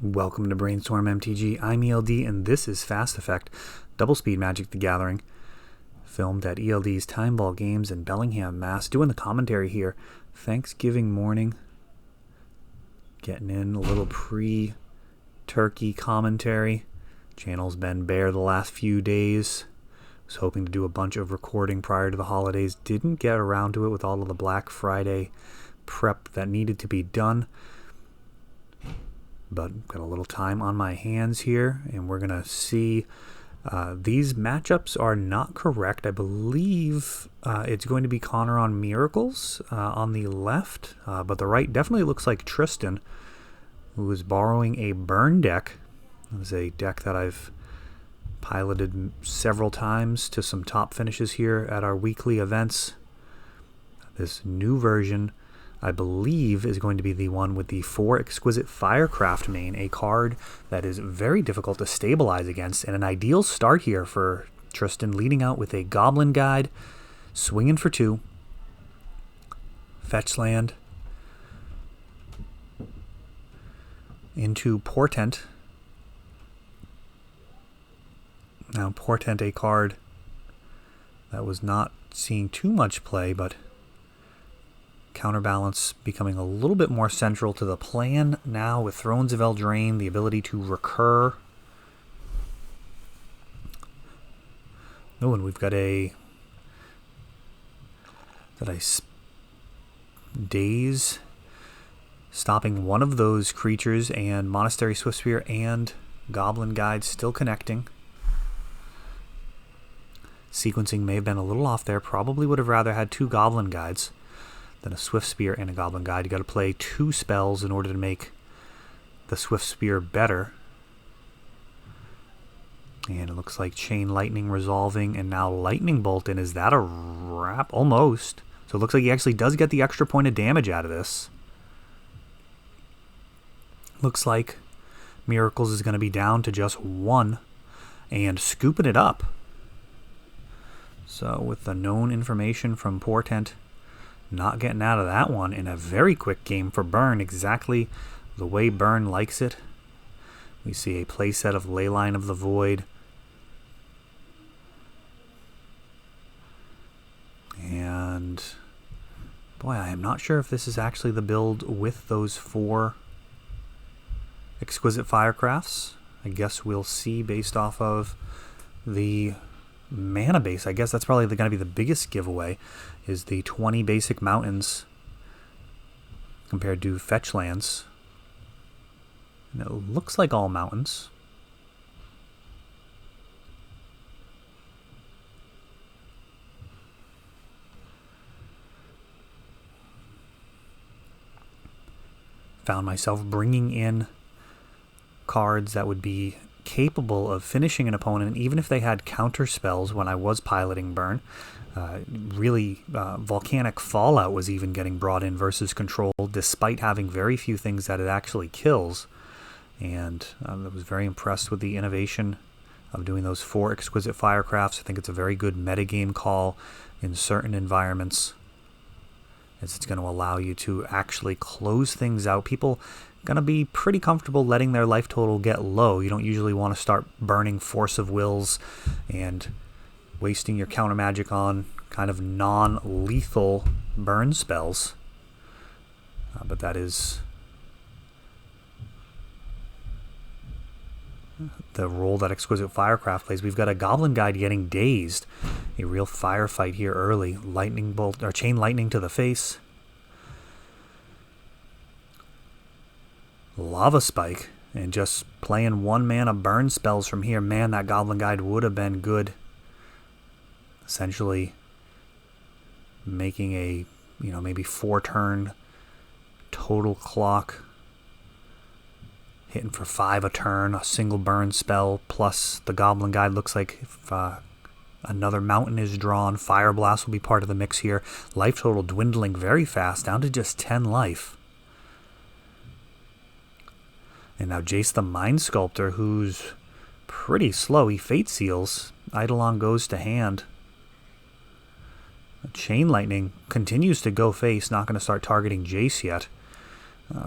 Welcome to Brainstorm MTG. I'm ELD, and this is Fast Effect, Double Speed Magic the Gathering, filmed at ELD's Time Ball Games in Bellingham, Mass. Doing the commentary here, Thanksgiving morning. Getting in a little pre-turkey commentary. Channel's been bare the last few days. Was hoping to do a bunch of recording prior to the holidays. Didn't get around to it with all of the Black Friday prep that needed to be done. But got a little time on my hands here, and we're going to see these matchups are not correct. I believe it's going to be Connor on Miracles on the left, but the right definitely looks like Tristan, who is borrowing a burn deck. It was a deck that I've piloted several times to some top finishes here at our weekly events. This new version, I believe, is going to be the one with the 4 Exquisite Firecraft main, a card that is very difficult to stabilize against, and an ideal start here for Tristan, leading out with a Goblin Guide, swinging for 2, fetch land, into Portent. Now, Portent, a card that was not seeing too much play, but Counterbalance becoming a little bit more central to the plan now with Thrones of Eldraine, the ability to recur. Oh, and we've got a Daze, stopping one of those creatures, and Monastery Swiftspear and Goblin Guide still connecting. Sequencing may have been a little off there. Probably would have rather had 2 Goblin Guides than a Swiftspear and a Goblin Guide. You got to play 2 spells in order to make the Swiftspear better. And it looks like Chain Lightning resolving, and now Lightning Bolt in. Is that a wrap? Almost. So it looks like he actually does get the extra point of damage out of this. Looks like Miracles is going to be down to just 1 and scooping it up. So with the known information from Portent, not getting out of that one in a very quick game for Burn, exactly the way Burn likes it. We see a playset of Leyline of the Void. And boy, I am not sure if this is actually the build with those 4 Exquisite Firecrafts. I guess we'll see based off of the mana base. I guess that's probably going to be the biggest giveaway, is the 20 basic mountains compared to fetch lands. And it looks like all mountains. Found myself bringing in cards that would be capable of finishing an opponent, even if they had counter spells when I was piloting Burn. Volcanic Fallout was even getting brought in versus Control, despite having very few things that it actually kills. And I was very impressed with the innovation of doing those 4 Exquisite Firecrafts. I think it's a very good metagame call in certain environments, as it's going to allow you to actually close things out. People going to be pretty comfortable letting their life total get low. You don't usually want to start burning Force of Wills and wasting your counter magic on kind of non-lethal burn spells. But that is the role that Exquisite Firecraft plays. We've got a Goblin Guide getting dazed. A real firefight here early. Lightning Bolt, or Chain Lightning to the face. Lava Spike, and just playing 1 mana burn spells from here. Man, that Goblin Guide would have been good. Essentially making a, maybe 4 turn total clock. Hitting for 5 a turn, a single burn spell, plus the Goblin Guide. Looks like if another mountain is drawn, Fire Blast will be part of the mix here. Life total dwindling very fast, down to just 10 life. And now Jace the Mind Sculptor, who's pretty slow. He Fate Seals. Eidolon goes to hand. Chain Lightning continues to go face. Not going to start targeting Jace yet.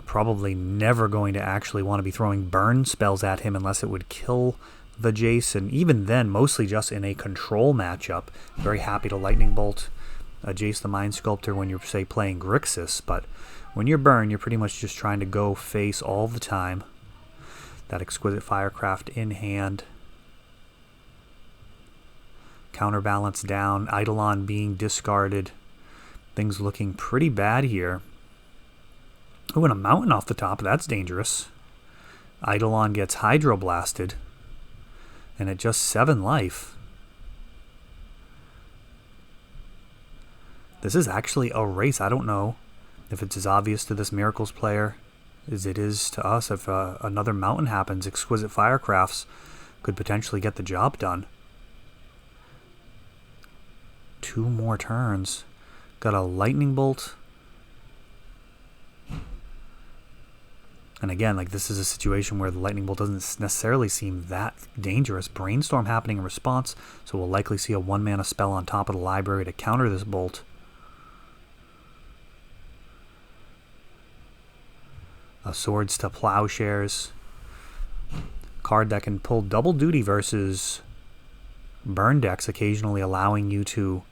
Probably never going to actually want to be throwing burn spells at him unless it would kill the Jace, and even then, mostly just in a control matchup. Very happy to Lightning Bolt Jace the Mind Sculptor when you're, say, playing Grixis, but when you're burn, you're pretty much just trying to go face all the time. That Exquisite Firecraft in hand. Counterbalance down, Eidolon being discarded. Things looking pretty bad here. Oh, and a mountain off the top, that's dangerous. Eidolon gets Hydroblasted. And at just 7 life. This is actually a race. I don't know if it's as obvious to this Miracles player as it is to us. If another mountain happens, Exquisite Firecrafts could potentially get the job done. 2 more turns. Got a Lightning Bolt. And again, like, this is a situation where the Lightning Bolt doesn't necessarily seem that dangerous. Brainstorm happening in response, so we'll likely see a 1-mana spell on top of the library to counter this bolt. Swords to Plowshares. Card that can pull double duty versus burn decks, occasionally allowing you to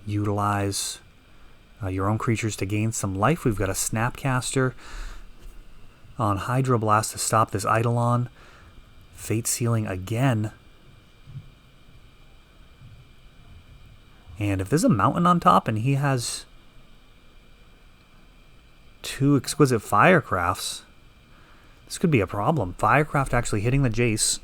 utilize your own creatures to gain some life. We've got a Snapcaster on Hydroblast to stop this Eidolon. Fate Sealing again. And if there's a mountain on top and he has 2 Exquisite Firecrafts, this could be a problem. Firecraft actually hitting the Jace.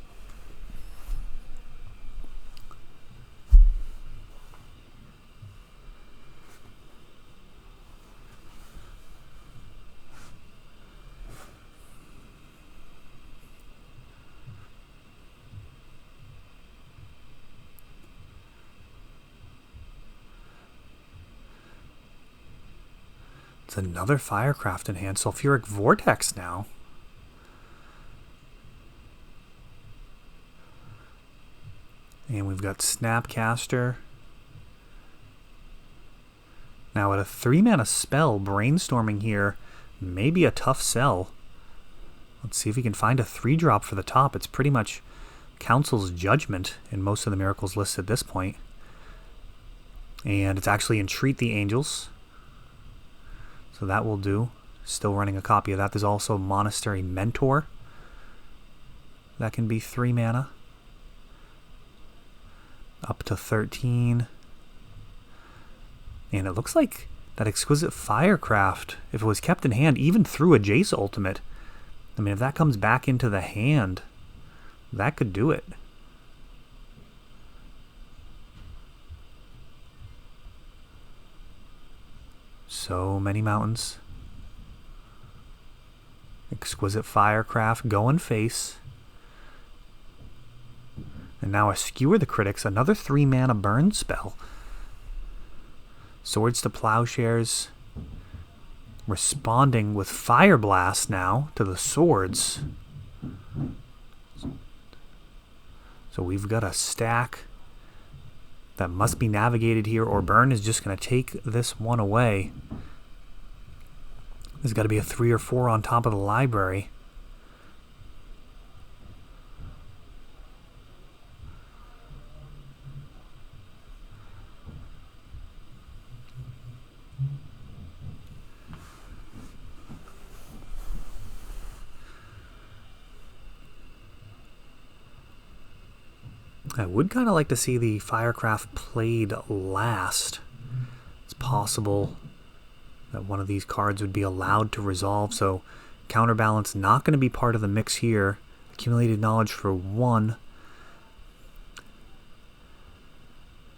It's another Firecraft in hand. Sulfuric Vortex now. And we've got Snapcaster. Now at a 3-mana spell, Brainstorming here may be a tough sell. Let's see if we can find a 3-drop for the top. It's pretty much Council's Judgment in most of the Miracles lists at this point. And it's actually Entreat the Angels. So that will do. Still running a copy of that. There's also Monastery Mentor. That can be 3 mana. Up to 13. And it looks like that Exquisite Firecraft, if it was kept in hand, even through a Jace Ultimate, I mean, if that comes back into the hand, that could do it. So many mountains. Exquisite Firecraft going face. And now a Skewer the Critics, another 3-mana burn spell. Swords to Plowshares. Responding with Fire Blast now to the swords. So we've got a stack that must be navigated here, or Burn is just going to take this one away. There's got to be a 3 or 4 on top of the library. I would kind of like to see the Firecraft played last. It's possible that one of these cards would be allowed to resolve, so Counterbalance not going to be part of the mix here. Accumulated Knowledge for 1.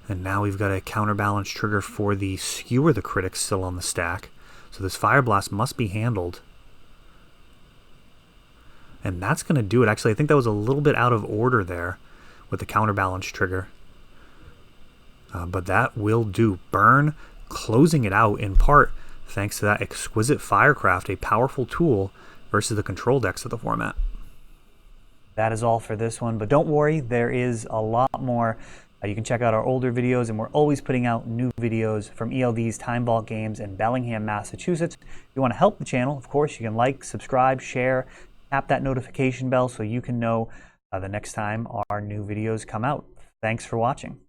And now we've got a Counterbalance trigger for the Skewer the Critics still on the stack. So this Fire Blast must be handled. And that's going to do it. Actually, I think that was a little bit out of order there with the Counterbalance trigger. But that will do. Burn closing it out in part thanks to that Exquisite Firecraft, a powerful tool versus the control decks of the format. That is all for this one, but don't worry, there is a lot more. You can check out our older videos, and we're always putting out new videos from ELD's Time Vault games in Bellingham, Massachusetts. If you want to help the channel, of course, you can like, subscribe, share, tap that notification bell so you can know the next time our new videos come out. Thanks for watching.